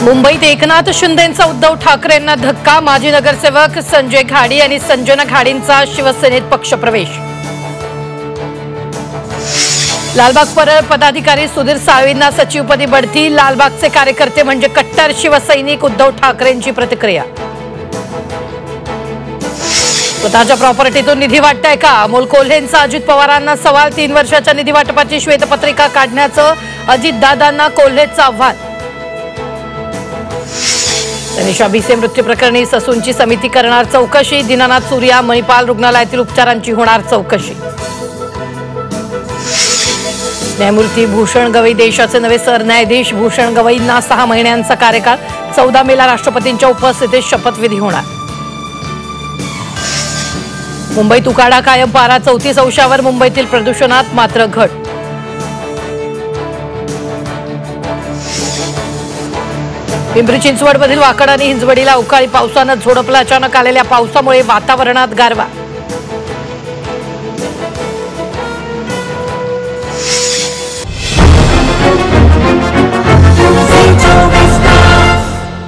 मुंबईत एकनाथ शिंदेंचा उद्धव ठाकरेंना धक्का। माजी नगरसेवक संजय घाडी आणि संजना घाडींचा शिवसेनेत पक्षप्रवेश। लालबाग पदाधिकारी सुधीर साळवींना सचिवपदी बढती। लालबागचे कार्यकर्ते म्हणजे कट्टर शिवसैनिक, उद्धव ठाकरेंची प्रतिक्रिया। स्वतःच्या प्रॉपर्टीतून निधी वाटताय का? अमोल कोल्हेंचा अजित पवारांना सवाल। 3 वर्षाच्या निधी वाटपाची श्वेतपत्रिका काढण्याचं अजितदादांना कोल्हेचं आव्हान। तनिषा भिसे मृत्यू प्रकरणी ससूनची समिती करणार चौकशी। दीनानाथ सूर्या मणिपाल रुग्णालयातील उपचारांची होणार चौकशी। न्यायमूर्ती भूषण गवई देशाचे नवे सरन्यायाधीश। भूषण गवईंना 6 महिन्यांचा कार्यकाळ। 14 मेला राष्ट्रपतींच्या उपस्थितीत शपथविधी होणार। मुंबईत उकाडा कायम, पारा 34 अंशावर। मुंबईतील प्रदूषणात मात्र घट। पिंपरी चिंचवडमधील वाकड आणि हिंजवडीला अवकाळी पावसानं झोडपलं। अचानक आलेल्या पावसामुळे वातावरणात गारवा।